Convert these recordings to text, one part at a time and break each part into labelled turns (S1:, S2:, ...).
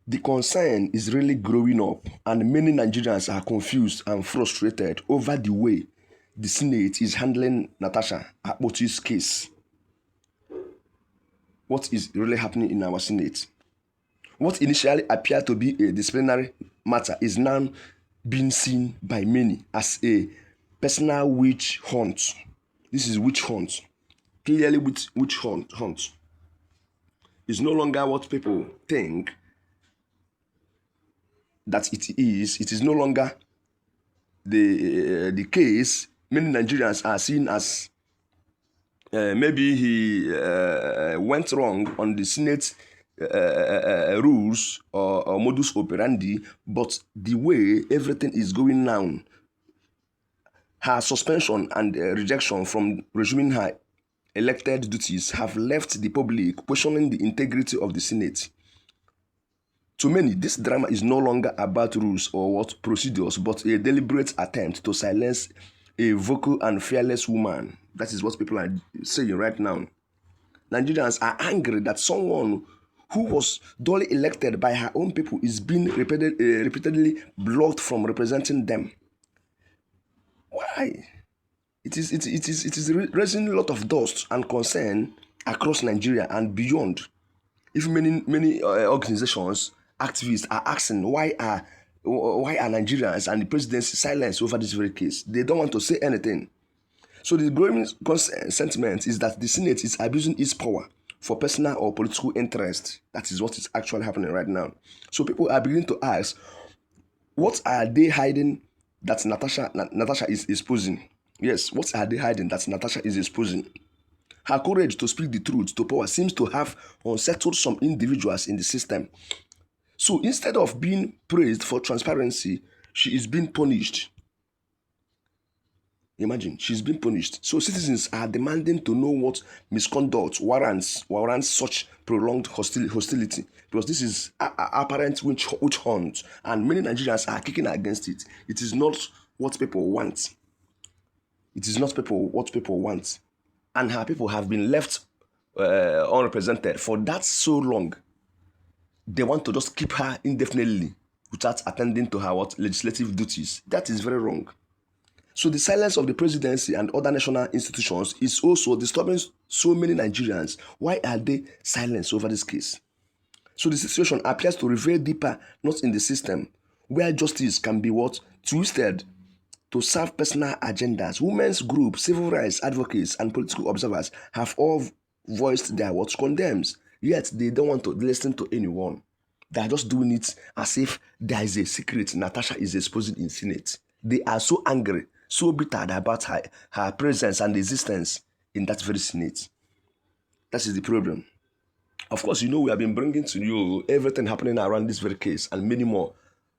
S1: The concern is really growing up, and many Nigerians are confused and frustrated over the way the Senate is handling Natasha Akpoti's case. What is really happening in our Senate? What initially appeared to be a disciplinary matter is now being seen by many as a personal witch hunt. This is witch hunt. Clearly, witch hunt is no longer what people think that it is. It is no longer the case. Many Nigerians are seen as maybe he went wrong on the Senate rules or modus operandi, but the way everything is going now, her suspension and rejection from resuming her elected duties have left the public questioning the integrity of the Senate. To many, this drama is no longer about rules or what procedures, but a deliberate attempt to silence a vocal and fearless woman. That is what people are saying right now. Nigerians are angry that someone who was duly elected by her own people is being repeatedly blocked from representing them. Why? It is raising a lot of dust and concern across Nigeria and beyond. Even many organizations, activists are asking why are Nigerians and the presidency silent over this very case? They don't want to say anything. So the growing sentiment is that the Senate is abusing its power for personal or political interest. That is what is actually happening right now. So people are beginning to ask, what are they hiding that Natasha is exposing? Yes, what are they hiding that Natasha is exposing? Her courage to speak the truth to power seems to have unsettled some individuals in the system. So instead of being praised for transparency, she is being punished. Imagine, she's been punished. So citizens are demanding to know what misconduct warrants such prolonged hostility. Because this is apparent witch hunt, and many Nigerians are kicking against it. It is not what people want. It is not what people want. And her people have been left unrepresented for that so long. They want to just keep her indefinitely without attending to her legislative duties. That is very wrong. So the silence of the presidency and other national institutions is also disturbing so many Nigerians. Why are they silent over this case? So the situation appears to reveal deeper not in the system, where justice can be twisted to serve personal agendas. Women's groups, civil rights advocates, and political observers have all voiced their condemns, yet they don't want to listen to anyone. They are just doing it as if there is a secret Natasha is exposing in Senate. They are so angry, so bitter about her presence and existence in that very Senate. That is the problem. Of course, we have been bringing to you everything happening around this very case and many more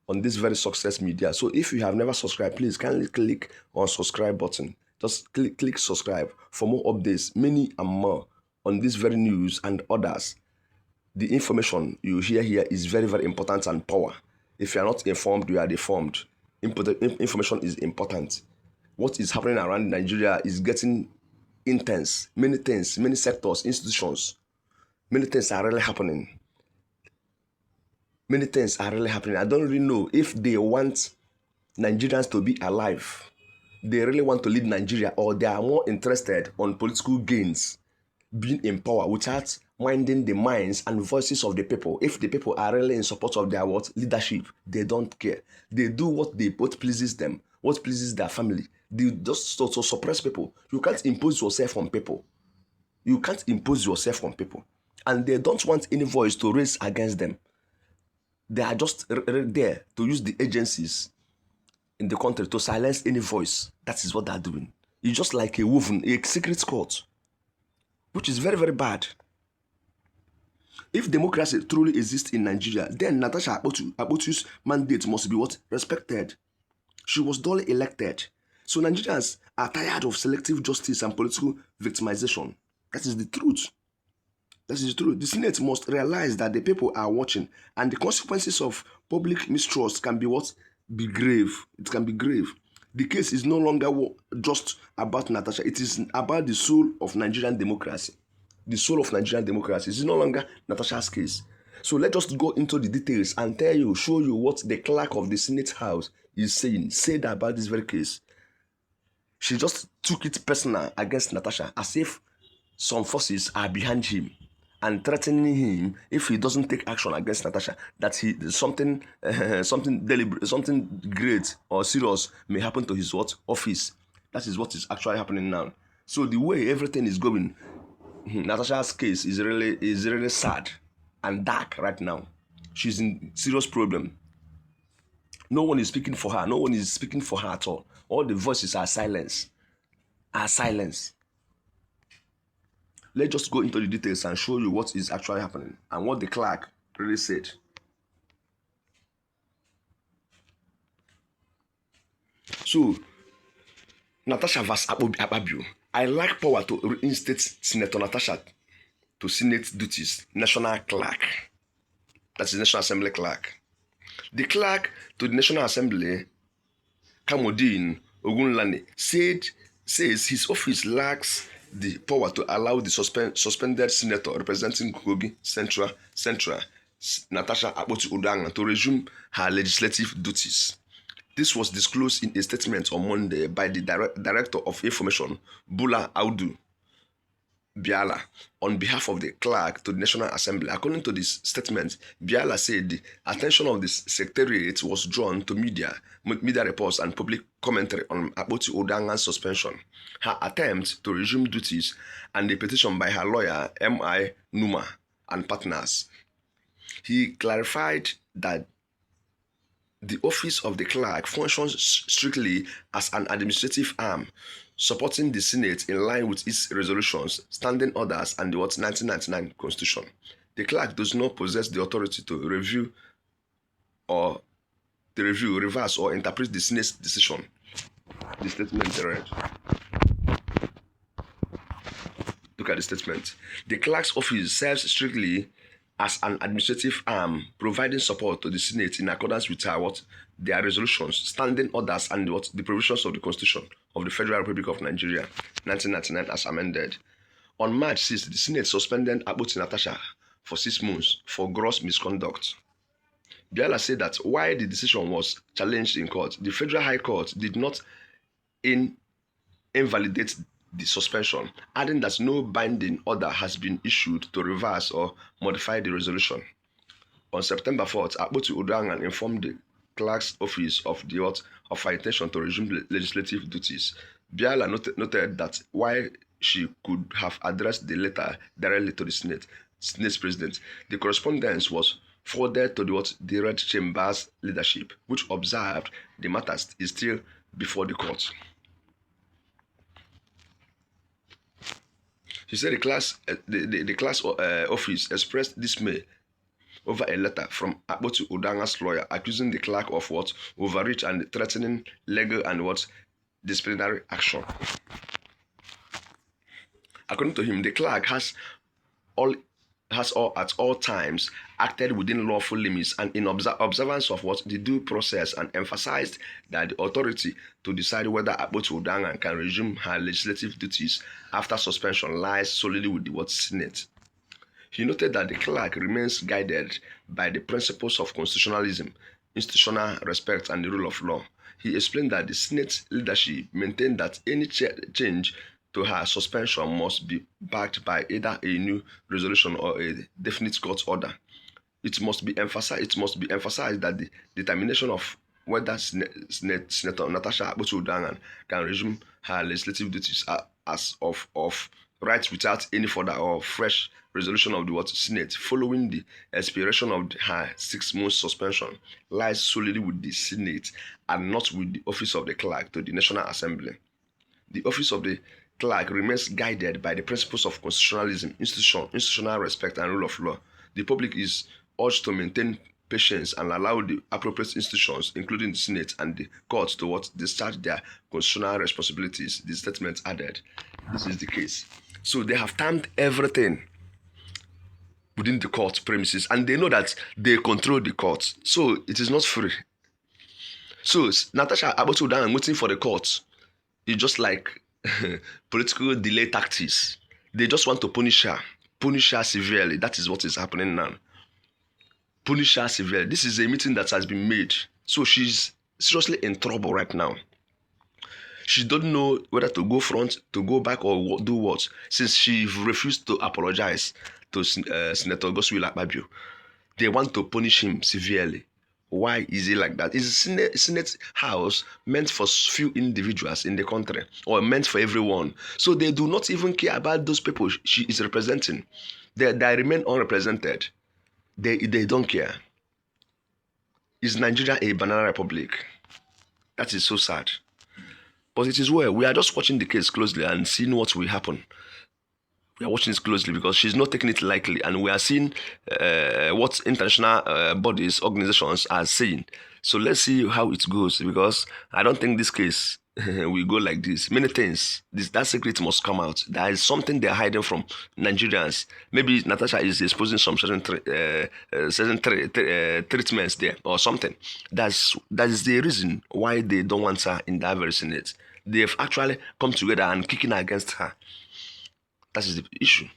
S1: on this very success media. So if you have never subscribed, please kindly click on subscribe button. Just click subscribe for more updates, many and more on this very news and others. The information you hear here is very, very important and power. If you are not informed, you are deformed. Information is important. What is happening around Nigeria is getting intense. Many things, many sectors, institutions, many things are really happening. Many things are really happening. I don't really know if they want Nigerians to be alive. They really want to lead Nigeria, or they are more interested on political gains, being in power without minding the minds and voices of the people. If the people are really in support of their leadership, they don't care. They do what pleases them, what pleases their family. They just to suppress people. You can't impose yourself on people. You can't impose yourself on people. And they don't want any voice to raise against them. They are just there to use the agencies in the country to silence any voice. That is what they are doing. It's just like a woven, a secret court, which is very, very bad. If democracy truly exists in Nigeria, then Natasha Akpoti's mandate must be respected. She was duly elected. So Nigerians are tired of selective justice and political victimization. That is the truth. That is true. The Senate must realize that the people are watching, and the consequences of public mistrust can be be grave. It can be grave. The case is no longer just about Natasha. It is about the soul of Nigerian democracy. The soul of Nigerian democracy is no longer Natasha's case. So let us go into the details and show you what the clerk of the Senate House is said about this very case. She just took it personal against Natasha, as if some forces are behind him and threatening him if he doesn't take action against Natasha, that something deliberate, something great or serious may happen to his office. That is what is actually happening now. So the way everything is going, Natasha's case is really sad and dark right now. She's in serious problem. No one is speaking for her. No one is speaking for her at all. All the voices are silence. Let's just go into the details and show you what is actually happening and what the clerk really said. So, Natasha vs. Akpabio. I like power to reinstate Senator Natasha to Senate duties, National Clerk. That is National Assembly Clerk. The clerk to the National Assembly, Kamodin Ogunlane, says his office lacks the power to allow the suspended senator representing Kogi Central, Natasha Uduaghan, to resume her legislative duties. This was disclosed in a statement on Monday by the Director of Information, Bula Audu Biala, on behalf of the clerk to the National Assembly. According to this statement, Biala said the attention of the Secretariat was drawn to media reports and public commentary on Uduaghan's suspension, her attempt to resume duties, and the petition by her lawyer, M.I. Numa and partners. He clarified that the office of the clerk functions strictly as an administrative arm, supporting the Senate in line with its resolutions, standing orders, and the 1999 Constitution. The clerk does not possess the authority to review, reverse, or interpret the Senate's decision. The statement read. Look at the statement. The clerk's office serves strictly as an administrative arm, providing support to the Senate in accordance with their resolutions, standing orders, and the provisions of the Constitution of the Federal Republic of Nigeria, 1999, as amended. On March 6th, the Senate suspended Natasha for 6 months for gross misconduct. Biala said that while the decision was challenged in court, the Federal High Court did not invalidate the suspension, adding that no binding order has been issued to reverse or modify the resolution. On September 4th, Uduaghan informed the clerk's office of her intention to resume legislative duties. Biala noted that while she could have addressed the letter directly to the Senate's president, the correspondence was forwarded to the Red Chamber's leadership, which observed the matter is still before the court. She said the clerk's office expressed dismay over a letter from Uduaghan's lawyer accusing the clerk of overreach and threatening legal and disciplinary action. According to him, the clerk has at all times acted within lawful limits and in observance of the due process, and emphasized that the authority to decide whether Uduaghan can resume her legislative duties after suspension lies solely with the Senate. He noted that the clerk remains guided by the principles of constitutionalism, institutional respect, and the rule of law. He explained that the Senate leadership maintained that any change to her suspension must be backed by either a new resolution or a definite court order. It must be emphasized that the determination of whether Senator Natasha Uduaghan can resume her legislative duties as of right without any further or fresh resolution of the Senate following the expiration of her 6-month suspension lies solely with the Senate and not with the office of the clerk to the National Assembly. The office of the clerk remains guided by the principles of constitutionalism, institutional respect, and rule of law. The public is urged to maintain patience and allow the appropriate institutions, including the Senate and the courts, to discharge their constitutional responsibilities, the statement added. This is the case. So they have timed everything within the court premises, and they know that they control the court. So it is not free. So Natasha Uduaghan waiting for the court is just like political delay tactics. They just want to punish her severely. That is what is happening now. punish her severely. This is a meeting that has been made. So she's seriously in trouble right now. She don't know whether to go front, to go back, or do what, since she refused to apologize to Senator Godswill Akpabio. They want to punish him severely. Why is it like that? Is the Senate House meant for few individuals in the country, or meant for everyone? So they do not even care about those people she is representing. They remain unrepresented. They don't care. Is Nigeria a banana republic? That is so sad. But it is well. We are just watching the case closely and seeing what will happen. We are watching this closely because she's not taking it lightly, and we are seeing what international bodies, organizations are saying. So let's see how it goes, because I don't think this case will go like this. Many things, that secret must come out. There is something they're hiding from Nigerians. Maybe Natasha is exposing some certain treatments there or something. That is the reason why they don't want her in that very Senate. They've actually come together and kicking against her. That is the issue.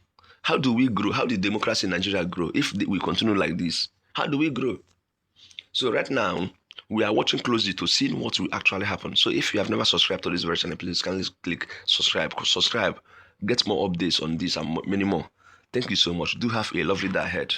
S1: How do we grow? How did democracy in Nigeria grow if we continue like this? How do we grow? So right now, we are watching closely to see what will actually happen. So if you have never subscribed to this very channel, please kindly click subscribe. Subscribe. Get more updates on this and many more. Thank you so much. Do have a lovely day ahead.